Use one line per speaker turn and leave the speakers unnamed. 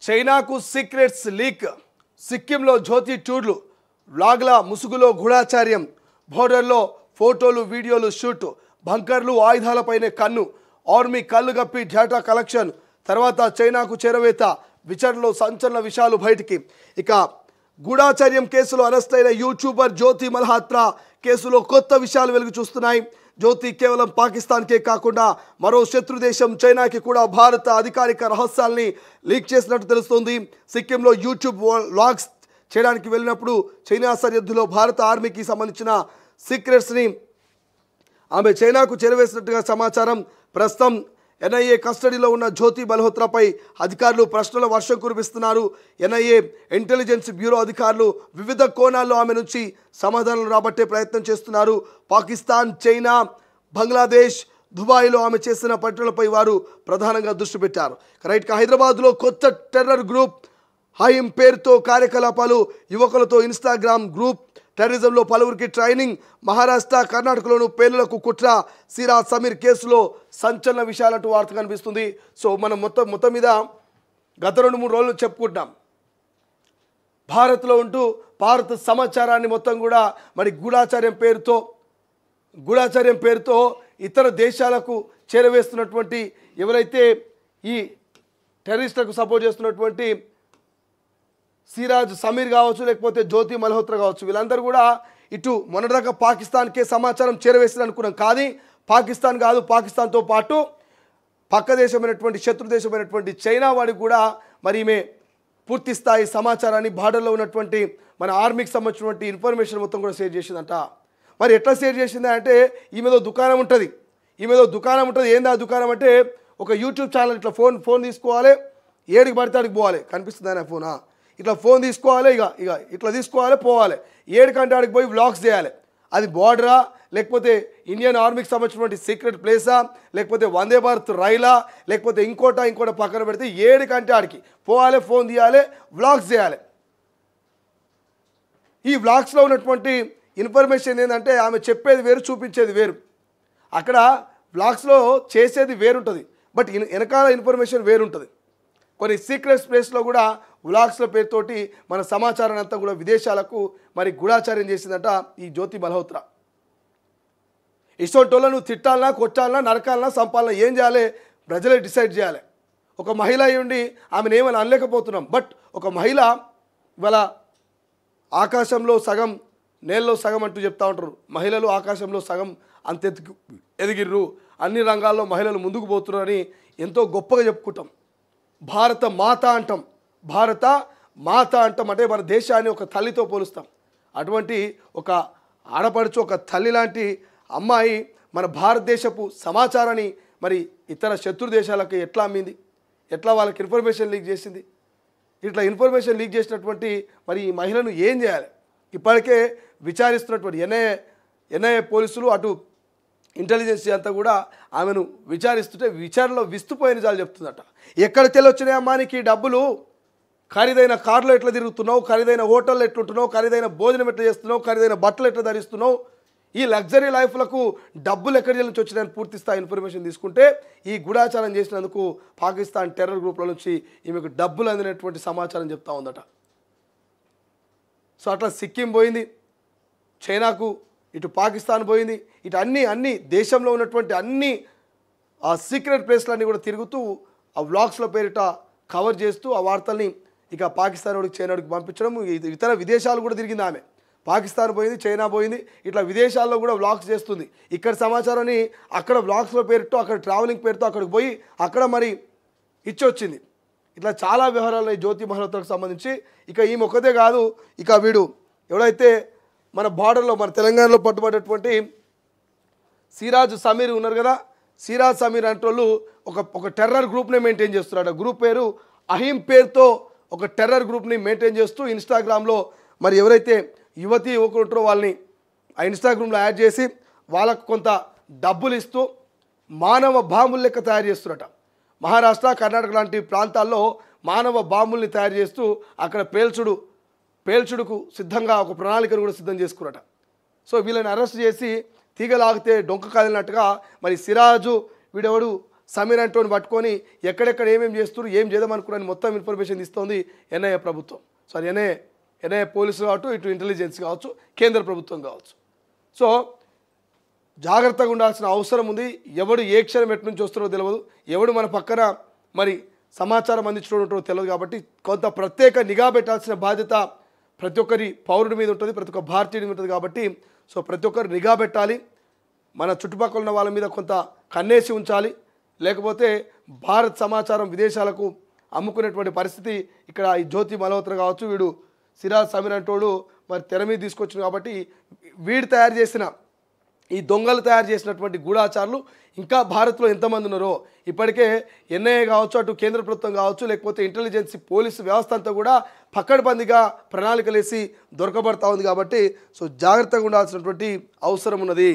చైనాకు secrets leak, సిక్కింలో జ్యోతి టూర్లు, వ్లాగ్ల ముసుగులో గూఢాచార్యం, బోర్డర్లో ఫోటోలు వీడియోలు షూట్, బంకర్లు ఆయుధాలపైనే కన్ను, ఆర్మీ కళ్ళు గప్పి డేటా కలెక్షన్, తర్వాత చైనాకు చేరవేత, విచారణలో సంచలన విషయాలు బయటికి. ఇక గూఢాచార్యం కేసులో అరెస్ట్ అయిన యూట్యూబర్ జ్యోతి మల్హోత్రా కేసులో కొత్త విషయాలు వెలుగు చూస్తున్నాయి. జ్యోతి కేవలం పాకిస్తాన్కే కాకుండా మరో శత్రు దేశం చైనాకి కూడా భారత అధికారిక రహస్యాల్ని లీక్ చేసినట్టు తెలుస్తోంది. సిక్కింలో యూట్యూబ్ వ్లాగ్స్ చేయడానికి వెళ్ళినప్పుడు చైనా సరిహద్దులో భారత ఆర్మీకి సంబంధించిన సీక్రెట్స్ని ఆమె చైనాకు చేరవేసినట్టుగా సమాచారం. ప్రస్తుతం ఎన్ఐఏ కస్టడీలో ఉన్న జ్యోతి మల్హోత్రాపై అధికారులు ప్రశ్నల వర్షం కురిపిస్తున్నారు. ఎన్ఐఏ ఇంటెలిజెన్స్ బ్యూరో అధికారులు వివిధ కోణాల్లో ఆమె నుంచి సమాధానాలు రాబట్టే ప్రయత్నం చేస్తున్నారు. పాకిస్తాన్, చైనా, బంగ్లాదేశ్, దుబాయ్లో ఆమె చేసిన పర్యటనలపై వారు ప్రధానంగా దృష్టి పెట్టారు. రైట్, హైదరాబాద్లో కొత్త టెర్రర్ గ్రూప్ హైమ్ పేరుతో కార్యకలాపాలు, యువకులతో ఇన్స్టాగ్రామ్ గ్రూప్, టెర్రరిజంలో పలువురికి ట్రైనింగ్, మహారాష్ట్ర, కర్ణాటకలోను పేలులకు కుట్ర, సిరాజ్ సమీర్ కేసులో సంచలన విషయాలంటూ వార్త కనిపిస్తుంది. సో మనం మొత్తం మీద గత 2-3 రోజులు చెప్పుకుంటున్నాం. భారత్లో ఉంటూ భారత సమాచారాన్ని మొత్తం కూడా మరి గూఢాచార్యం పేరుతో ఇతర దేశాలకు చేరవేస్తున్నటువంటి ఎవరైతే ఈ టెర్రరిస్టులకు సపోర్ట్ చేస్తున్నటువంటి సిరాజ్ సమీర్ కావచ్చు, లేకపోతే జ్యోతి మల్హోత్రా కావచ్చు, వీళ్ళందరూ కూడా ఇటు మొన్నటిదాకా పాకిస్తాన్కే సమాచారం చేరవేస్తారు అనుకున్నాం. కానీ పాకిస్తాన్ కాదు, పాకిస్తాన్తో పాటు పక్క దేశమైనటువంటి శత్రు దేశమైనటువంటి చైనా వాడికి కూడా మరి ఈమె పూర్తి స్థాయి సమాచారాన్ని బార్డర్లో ఉన్నటువంటి మన ఆర్మీకి సంబంధించినటువంటి ఇన్ఫర్మేషన్ మొత్తం కూడా షేర్ చేసిందంట. మరి ఎట్లా షేర్ చేసిందా అంటే ఈమెదో దుకాణం ఉంటుంది. ఏంది ఆ దుకాణం అంటే ఒక యూట్యూబ్ ఛానల్. ఇట్లా ఫోన్ తీసుకోవాలి, ఏడికి పడితే ఆడికి పోవాలి. కనిపిస్తుంది ఆయన ఫోనా? ఇట్లా ఫోన్ తీసుకోవాలి, ఇక ఇట్లా తీసుకోవాలి, పోవాలి, ఏడికంటే ఆడికి పోయి వ్లాగ్స్ చేయాలి. అది బార్డరా, లేకపోతే ఇండియన్ ఆర్మీకి సంబంధించినటువంటి సీక్రెట్ ప్లేసా, లేకపోతే వందే భారత్ రైలా, లేకపోతే ఇంకోట పక్కన పెడితే ఏడికంటే ఆడికి పోవాలి, ఫోన్ తీయాలి, వ్లాగ్స్ చేయాలి. ఈ వ్లాగ్స్లో ఉన్నటువంటి ఇన్ఫర్మేషన్ ఏంటంటే ఆమె చెప్పేది వేరు, చూపించేది వేరు. అక్కడ వ్లాగ్స్లో చేసేది వేరుంటుంది, బట్ వెనకాల ఇన్ఫర్మేషన్ వేరుంటుంది. కొన్ని సీక్రెట్స్ ప్లేస్లో కూడా వ్లాగ్స్ల పేరుతోటి మన సమాచారాన్ని అంతా కూడా విదేశాలకు మరి గూఢాచార్యం చేసిందట ఈ జ్యోతి మల్హోత్రా. ఇష్టోటోళ్ళను తిట్టాలన్నా, కొట్టాలన్నా, నరకాలన్నా, సంపాలన్నా ఏం చేయాలి ప్రజలే డిసైడ్ చేయాలి. ఒక మహిళ అయి ఉండి ఆమెను ఏమని అనలేకపోతున్నాం. బట్ ఒక మహిళ ఇవాళ ఆకాశంలో సగం నేలలో సగం అంటూ చెప్తా ఉంటారు. మహిళలు ఆకాశంలో సగం అంతెత్తుకు ఎదిగిర్రు, అన్ని రంగాల్లో మహిళలు ముందుకు పోతున్నారని ఎంతో గొప్పగా చెప్పుకుంటాం. భారత మాత అంటాం అంటే మన దేశాన్ని ఒక తల్లితో పోలుస్తాం. అటువంటి ఒక ఆడపడుచు, ఒక తల్లి లాంటి అమ్మాయి మన భారతదేశపు సమాచారాన్ని మరి ఇతర శత్రు దేశాలకు ఎట్లా అమ్మింది, ఎట్లా వాళ్ళకి ఇన్ఫర్మేషన్ లీక్ చేసింది. ఇట్లా ఇన్ఫర్మేషన్ లీక్ చేసినటువంటి మరి ఈ మహిళను ఏం చేయాలి? ఇప్పటికే విచారిస్తున్నటువంటి ఎన్ఐఏ పోలీసులు, అటు ఇంటెలిజెన్స్ అంతా కూడా ఆమెను విచారిస్తుంటే విచారణలో విస్తుపోయే నిజాలు చెప్తుందట. ఎక్కడికి వెళ్ళొచ్చినాయి అమ్మానికి డబ్బులు? ఖరీదైన కార్లో ఎట్లా తిరుగుతున్నావు, ఖరీదైన హోటల్లో ఎట్లుంటున్నావు, ఖరీదైన భోజనం ఎట్లా చేస్తున్నావు, ఖరీదైన బట్టలు ఎట్లా ధరిస్తున్నావు, ఈ లగ్జరీ లైఫ్లకు డబ్బులు ఎక్కడి నుంచి వచ్చినాయని పూర్తి స్థాయి ఇన్ఫర్మేషన్ తీసుకుంటే ఈ గూఢాచారం చేసినందుకు పాకిస్తాన్ టెర్రర్ గ్రూప్ల నుంచి ఈమెకు డబ్బులు అందినటువంటి సమాచారం చెప్తా ఉందట. సో అట్లా సిక్కిం పోయింది, చైనాకు, ఇటు పాకిస్తాన్ పోయింది, ఇటు అన్ని దేశంలో ఉన్నటువంటి అన్ని ఆ సీక్రెట్ ప్లేస్లన్నీ కూడా తిరుగుతూ ఆ వ్లాగ్స్ల పేరిట కవర్ చేస్తూ ఆ వార్తల్ని ఇక పాకిస్తాన్ వాడికి, చైనాడికి పంపించడం. ఇతర విదేశాలు కూడా తిరిగింది ఆమె. పాకిస్తాన్ పోయింది, చైనా పోయింది, ఇట్లా విదేశాల్లో కూడా వ్లాగ్స్ చేస్తుంది. ఇక్కడ సమాచారాన్ని అక్కడ వ్లాగ్స్ల పేరుతో, అక్కడ ట్రావెలింగ్ పేరుతో అక్కడికి పోయి అక్కడ మరి ఇచ్చొచ్చింది. ఇట్లా చాలా వ్యవహారాలు ఈ జ్యోతి మల్హోత్రాకు సంబంధించి. ఇక ఈమె ఒక్కదే కాదు, ఇక వీడు ఎవడైతే మన బార్డర్లో మన తెలంగాణలో పట్టుబడేటువంటి సిరాజ్ సమీర్ ఉన్నారు కదా, సిరాజ్ సమీర్ అంటే వాళ్ళు ఒక టెర్రర్ గ్రూప్ని మెయింటైన్ చేస్తున్నాడు. గ్రూప్ పేరు అహీమ్ పేరుతో ఒక టెర్రర్ గ్రూప్ని మెయింటైన్ చేస్తూ ఇన్స్టాగ్రామ్లో మరి ఎవరైతే యువకులు ఉంటారో వాళ్ళని ఆ ఇన్స్టాగ్రామ్లో యాడ్ చేసి వాళ్ళకు కొంత డబ్బులు ఇస్తూ మానవ బాంబుల లెక్క తయారు చేస్తున్నట. మహారాష్ట్ర, కర్ణాటక లాంటి ప్రాంతాల్లో మానవ బాంబుల్ని తయారు చేస్తూ అక్కడ పేల్చుడుకు సిద్ధంగా ఒక ప్రణాళికను కూడా సిద్ధం చేసుకున్నట. సో వీళ్ళని అరెస్ట్ చేసి తీగలాగితే డొంక కాలినట్టుగా మరి సిరాజు వీడెవడు సమీర్ అంటోని పట్టుకొని ఎక్కడెక్కడ ఏమేమి చేస్తున్నారు, ఏం చేద్దామనుకున్నారని మొత్తం ఇన్ఫర్మేషన్ ఇస్తోంది ఎన్ఐఏ ప్రభుత్వం. సారీ ఎన్ఐఏ పోలీసులు కావచ్చు, ఇటు ఇంటెలిజెన్స్ కావచ్చు, కేంద్ర ప్రభుత్వం కావచ్చు. సో జాగ్రత్తగా ఉండాల్సిన అవసరం ఉంది. ఎవడు ఏ క్షణం ఎటు నుంచి వస్తున్నారో తెలియదు, ఎవడు మన పక్కన మరి సమాచారం అందించడం తెలియదు. కాబట్టి కొంత ప్రత్యేక నిఘా పెట్టాల్సిన బాధ్యత ప్రతి ఒక్కరి పౌరుడి మీద ఉంటుంది, ప్రతి ఒక్క భారతీయుడి మీద ఉంటుంది. కాబట్టి సో ప్రతి ఒక్కరు నిఘా పెట్టాలి, మన చుట్టుపక్కల ఉన్న వాళ్ళ మీద కొంత కన్నేసి ఉంచాలి. లేకపోతే భారత్ సమాచారం విదేశాలకు అమ్ముకునేటువంటి పరిస్థితి ఇక్కడ ఈ జ్యోతి మల్హోత్రా కావచ్చు, వీడు సిరాజ్ సమీర్ అంటోడు మరి తెర మీద తీసుకొచ్చింది. కాబట్టి వీడు తయారు చేసిన ఈ దొంగలు తయారు చేసినటువంటి గూఢాచారులు ఇంకా భారత్లో ఎంతమంది ఉన్నారో ఇప్పటికే ఎన్ఐఏ కావచ్చు, అటు కేంద్ర ప్రభుత్వం కావచ్చు, లేకపోతే ఇంటెలిజెన్స్ పోలీసు వ్యవస్థ అంతా కూడా పక్కడబందిగా ప్రణాళికలేసి దొరకబడతా ఉంది. కాబట్టి సో జాగ్రత్తగా ఉండాల్సినటువంటి అవసరం ఉన్నది.